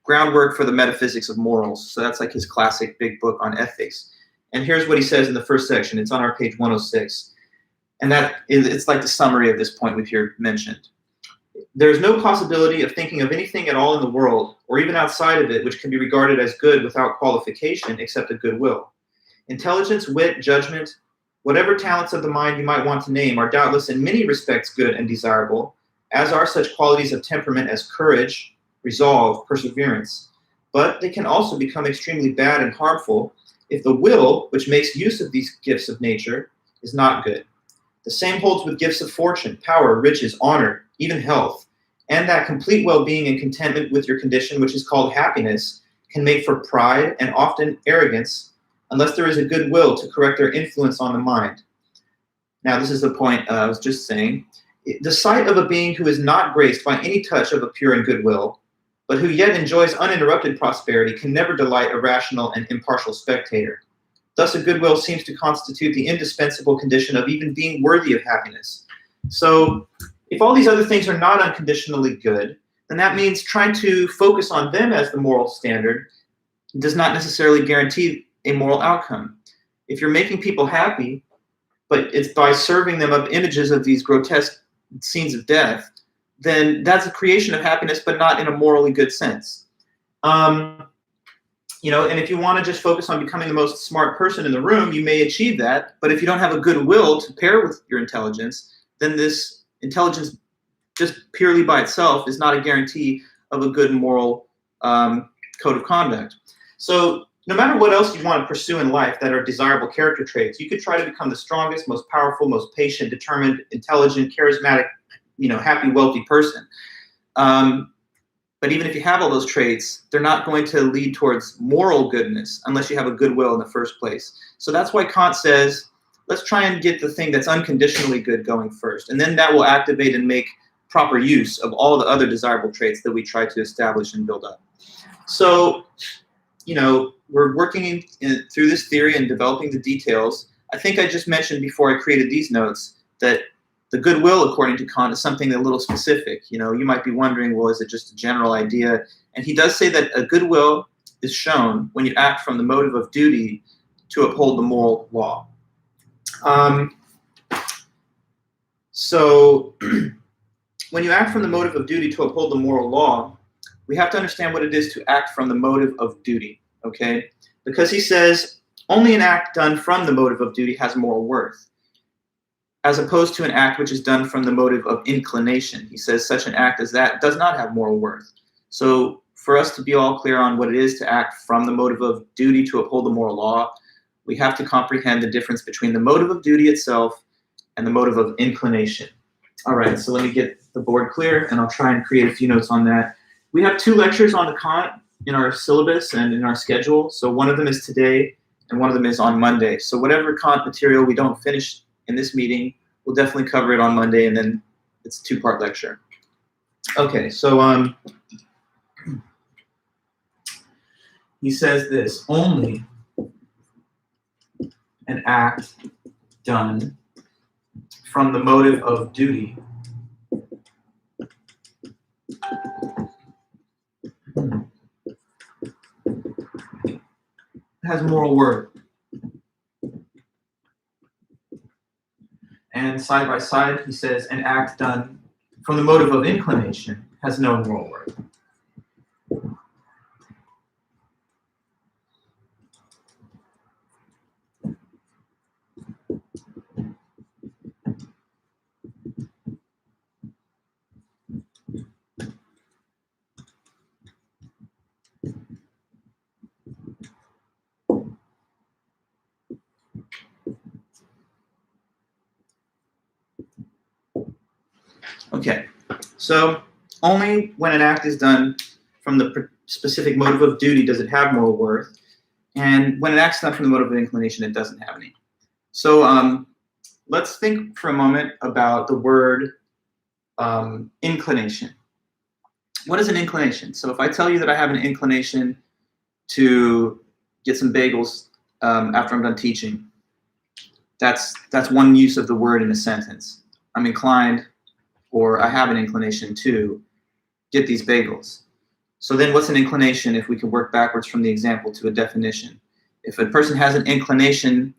Groundwork for the Metaphysics of Morals. So that's like his classic big book on ethics. And here's what he says in the first section. It's on our page 106. And it's like the summary of this point we've here mentioned. There is no possibility of thinking of anything at all in the world, or even outside of it, which can be regarded as good without qualification except a goodwill. Intelligence, wit, judgment, whatever talents of the mind you might want to name are doubtless in many respects good and desirable, as are such qualities of temperament as courage, resolve, perseverance. But they can also become extremely bad and harmful if the will, which makes use of these gifts of nature, is not good. The same holds with gifts of fortune, power, riches, honor, even health, and that complete well-being and contentment with your condition, which is called happiness, can make for pride and often arrogance, unless there is a good will to correct their influence on the mind. Now, this is the point I was just saying. The sight of a being who is not graced by any touch of a pure and good will, but who yet enjoys uninterrupted prosperity, can never delight a rational and impartial spectator. Thus, a good will seems to constitute the indispensable condition of even being worthy of happiness. So, if all these other things are not unconditionally good, then that means trying to focus on them as the moral standard does not necessarily guarantee a moral outcome. If you're making people happy, but it's by serving them up images of these grotesque scenes of death, then that's a creation of happiness, but not in a morally good sense. And if you want to just focus on becoming the most smart person in the room, you may achieve that. But if you don't have a good will to pair with your intelligence, then this intelligence just purely by itself is not a guarantee of a good moral code of conduct. So no matter what else you want to pursue in life that are desirable character traits, you could try to become the strongest, most powerful, most patient, determined, intelligent, charismatic, happy, wealthy person. But even if you have all those traits, they're not going to lead towards moral goodness unless you have a goodwill in the first place. So that's why Kant says, let's try and get the thing that's unconditionally good going first. And then that will activate and make proper use of all the other desirable traits that we try to establish and build up. So, we're working through this theory and developing the details. I think I just mentioned before I created these notes that the goodwill, according to Kant, is something a little specific. You might be wondering, well, is it just a general idea? And he does say that a goodwill is shown when you act from the motive of duty to uphold the moral law. So when you act from the motive of duty to uphold the moral law, we have to understand what it is to act from the motive of duty, okay? Because he says only an act done from the motive of duty has moral worth, as opposed to an act which is done from the motive of inclination. He says such an act as that does not have moral worth. So for us to be all clear on what it is to act from the motive of duty to uphold the moral law, we have to comprehend the difference between the motive of duty itself and the motive of inclination. All right, so let me get the board clear, and I'll try and create a few notes on that. We have 2 lectures on the Kant in our syllabus and in our schedule. So one of them is today, and one of them is on Monday. So whatever Kant material we don't finish in this meeting, we'll definitely cover it on Monday, and then it's a 2-part lecture. Okay, so he says this: only an act done from the motive of duty has moral worth. And side by side, he says an act done from the motive of inclination has no moral worth. Okay, so only when an act is done from the specific motive of duty does it have moral worth, and when an act is done from the motive of inclination, it doesn't have any. So let's think for a moment about the word inclination. What is an inclination? So if I tell you that I have an inclination to get some bagels after I'm done teaching, that's one use of the word in a sentence. I'm inclined, or I have an inclination to get these bagels. So then what's an inclination if we can work backwards from the example to a definition? If a person has an inclination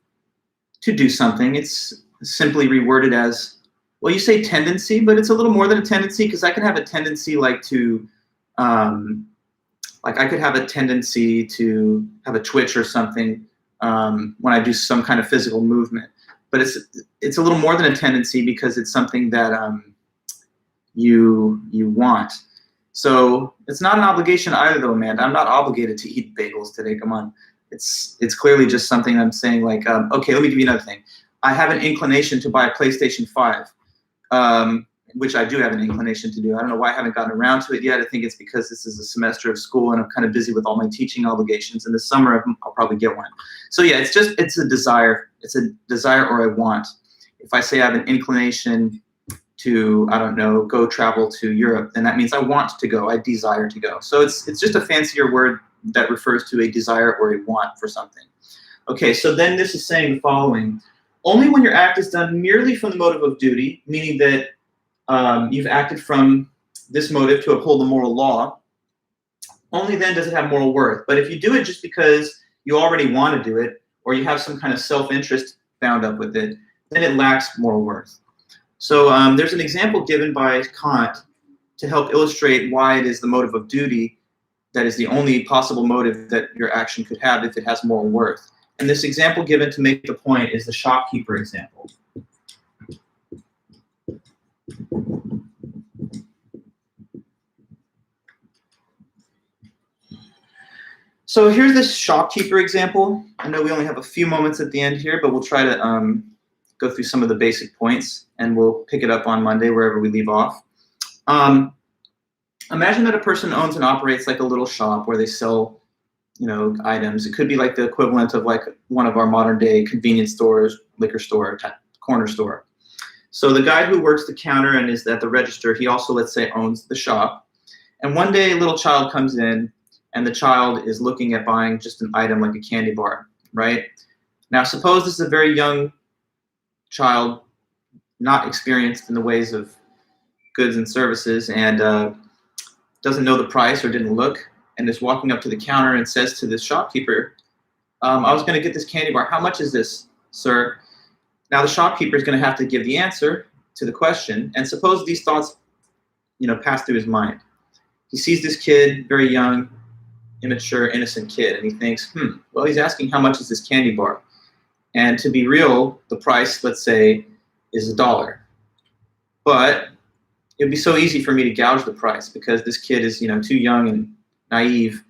to do something, it's simply reworded as, well, you say tendency, but it's a little more than a tendency, because I can have a tendency I could have a tendency to have a twitch or something when I do some kind of physical movement. But it's a little more than a tendency, because it's something that you want. So it's not an obligation either, though, Amanda. I'm not obligated to eat bagels today. Come on. It's clearly just something I'm saying, like, okay, let me give you another thing. I have an inclination to buy a PlayStation 5, which I do have an inclination to do. I don't know why I haven't gotten around to it yet. I think it's because this is a semester of school and I'm kind of busy with all my teaching obligations. In the summer, I'll probably get one. So yeah, it's a desire. It's a desire or a want. If I say I have an inclination to, I don't know, go travel to Europe, then that means I want to go, I desire to go. So it's just a fancier word that refers to a desire or a want for something. Okay, so then this is saying the following: only when your act is done merely from the motive of duty, meaning that you've acted from this motive to uphold the moral law, only then does it have moral worth. But if you do it just because you already want to do it, or you have some kind of self-interest bound up with it, then it lacks moral worth. So there's an example given by Kant to help illustrate why it is the motive of duty that is the only possible motive that your action could have if it has moral worth. And this example given to make the point is the shopkeeper example. So here's this shopkeeper example. I know we only have a few moments at the end here, but we'll try to go through some of the basic points, and we'll pick it up on Monday wherever we leave off. Imagine that a person owns and operates like a little shop where they sell, items. It could be like the equivalent of like one of our modern day convenience stores, liquor store, corner store. So the guy who works the counter and is at the register, he also, let's say, owns the shop. And one day a little child comes in, and the child is looking at buying just an item like a candy bar, right? Now, suppose this is a very young child, not experienced in the ways of goods and services, and doesn't know the price or didn't look, and is walking up to the counter and says to the shopkeeper, I was going to get this candy bar. How much is this, sir? Now the shopkeeper is going to have to give the answer to the question, and suppose these thoughts, pass through his mind. He sees this kid, very young, immature, innocent kid, and he thinks, well, he's asking how much is this candy bar? And to be real, the price, let's say, is $1. But it would be so easy for me to gouge the price because this kid is, too young and naive.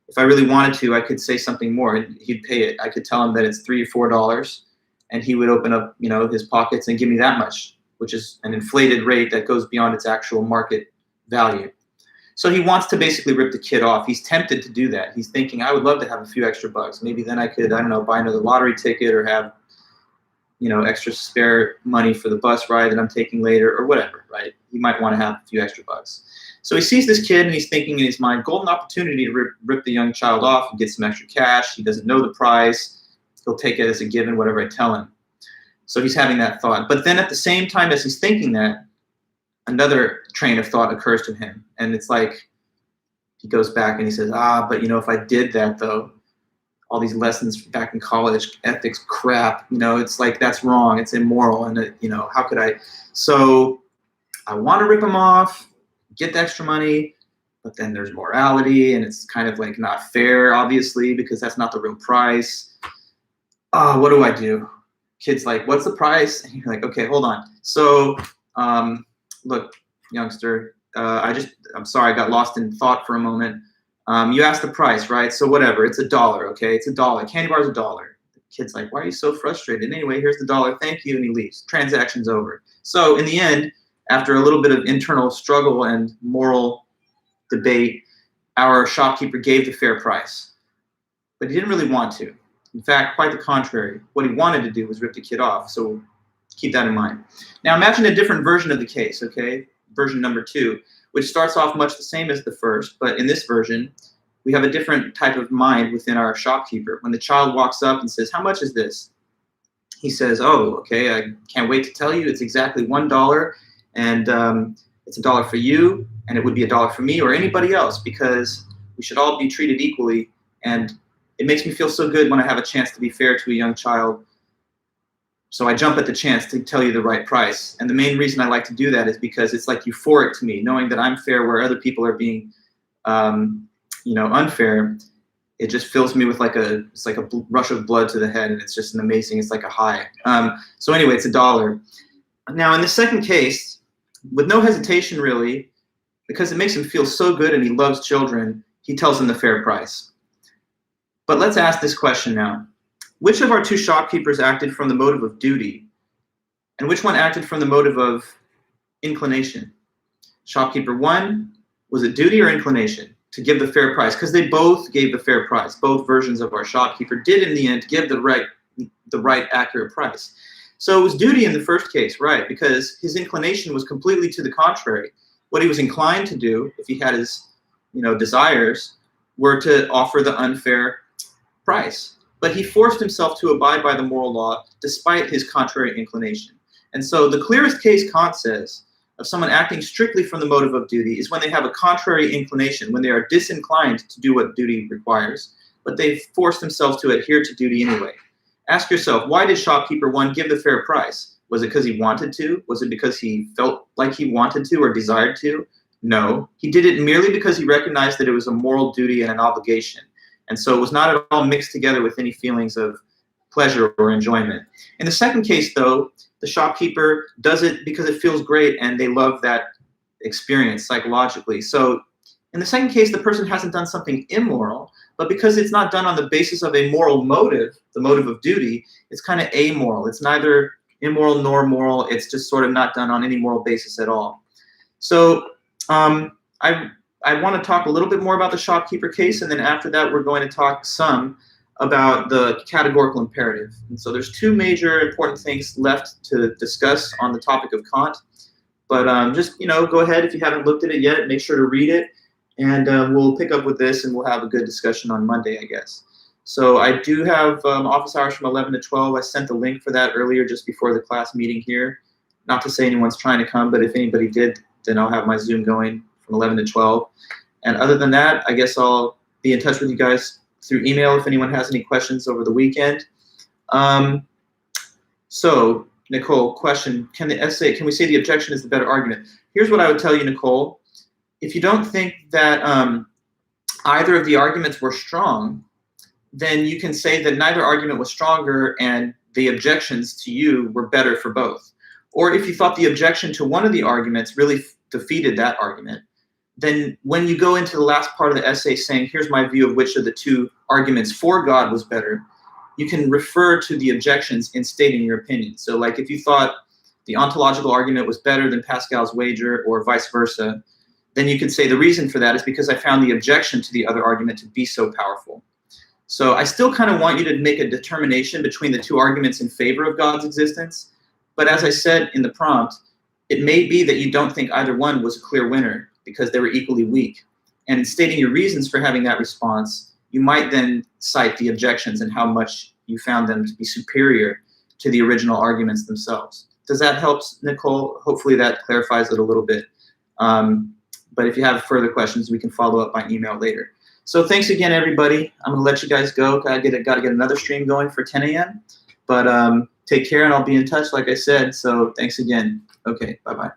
If I really wanted to, I could say something more and he'd pay it. I could tell him that it's $3 or $4, and he would open up, his pockets and give me that much, which is an inflated rate that goes beyond its actual market value. So he wants to basically rip the kid off. He's tempted to do that. He's thinking, I would love to have a few extra bucks. Maybe then I could, buy another lottery ticket or have, extra spare money for the bus ride that I'm taking later or whatever, right? He might want to have a few extra bucks. So he sees this kid and he's thinking in his mind, golden opportunity to rip the young child off and get some extra cash. He doesn't know the price. He'll take it as a given, whatever I tell him. So he's having that thought. But then at the same time as he's thinking that, another train of thought occurs to him. And it's like, he goes back and he says, but if I did that though, all these lessons back in college, ethics crap, it's like, that's wrong. It's immoral. And, how could I? So I want to rip him off, get the extra money, but then there's morality and it's kind of like not fair, obviously, because that's not the real price. What do I do? Kid's like, what's the price? And you're like, okay, hold on. So, look, youngster, I'm sorry, I got lost in thought for a moment. You asked the price, right? So whatever, it's $1, okay? It's $1. Candy bar's $1. The kid's like, why are you so frustrated? Anyway, here's the $1, thank you, and he leaves. Transaction's over. So in the end, after a little bit of internal struggle and moral debate, our shopkeeper gave the fair price. But he didn't really want to. In fact, quite the contrary. What he wanted to do was rip the kid off. So keep that in mind. Now imagine a different version of the case, okay? Version number 2, which starts off much the same as the first, but in this version, we have a different type of mind within our shopkeeper. When the child walks up and says, how much is this? He says, oh, okay, I can't wait to tell you. It's exactly $1, and it's $1 for you, and it would be $1 for me or anybody else, because we should all be treated equally, and it makes me feel so good when I have a chance to be fair to a young child. So I jump at the chance to tell you the right price. And the main reason I like to do that is because it's like euphoric to me, knowing that I'm fair where other people are being, unfair. It just fills me with it's like a rush of blood to the head, and it's just it's like a high. So anyway, it's $1. Now in the second case, with no hesitation really, because it makes him feel so good and he loves children, he tells them the fair price. But let's ask this question now. Which of our two shopkeepers acted from the motive of duty, and which one acted from the motive of inclination? Shopkeeper 1, was it duty or inclination to give the fair price? Because they both gave the fair price. Both versions of our shopkeeper did in the end give the right accurate price. So it was duty in the first case, right? Because his inclination was completely to the contrary. What he was inclined to do, if he had his desires, were to offer the unfair price. But he forced himself to abide by the moral law despite his contrary inclination. And so the clearest case, Kant says, of someone acting strictly from the motive of duty is when they have a contrary inclination, when they are disinclined to do what duty requires, but they force themselves to adhere to duty anyway. Ask yourself, why did shopkeeper 1 give the fair price? Was it because he wanted to? Was it because he felt like he wanted to or desired to? No. He did it merely because he recognized that it was a moral duty and an obligation. And so it was not at all mixed together with any feelings of pleasure or enjoyment. In the second case, though, the shopkeeper does it because it feels great and they love that experience psychologically. So in the second case, the person hasn't done something immoral, but because it's not done on the basis of a moral motive, the motive of duty, it's kind of amoral. It's neither immoral nor moral. It's just sort of not done on any moral basis at all. So I want to talk a little bit more about the shopkeeper case, and then after that we're going to talk some about the categorical imperative. And so there's two major important things left to discuss on the topic of Kant. But just, go ahead if you haven't looked at it yet, make sure to read it, and we'll pick up with this and we'll have a good discussion on Monday, I guess. So I do have office hours from 11 to 12. I sent the link for that earlier just before the class meeting here. Not to say anyone's trying to come, but if anybody did, then I'll have my Zoom going from 11 to 12. And other than that, I guess I'll be in touch with you guys through email if anyone has any questions over the weekend. So, Nicole, question, can we say the objection is the better argument? Here's what I would tell you, Nicole. If you don't think that either of the arguments were strong, then you can say that neither argument was stronger and the objections to you were better for both. Or if you thought the objection to one of the arguments really defeated that argument, then when you go into the last part of the essay saying, here's my view of which of the two arguments for God was better, you can refer to the objections in stating your opinion. So like if you thought the ontological argument was better than Pascal's wager or vice versa, then you could say the reason for that is because I found the objection to the other argument to be so powerful. So I still kind of want you to make a determination between the two arguments in favor of God's existence. But as I said in the prompt, it may be that you don't think either one was a clear winner because they were equally weak. And in stating your reasons for having that response, you might then cite the objections and how much you found them to be superior to the original arguments themselves. Does that help, Nicole? Hopefully that clarifies it a little bit. But if you have further questions, we can follow up by email later. So thanks again, everybody. I'm going to let you guys go. Got to get another stream going for 10 a.m. But take care, and I'll be in touch, like I said. So thanks again. Okay, bye-bye.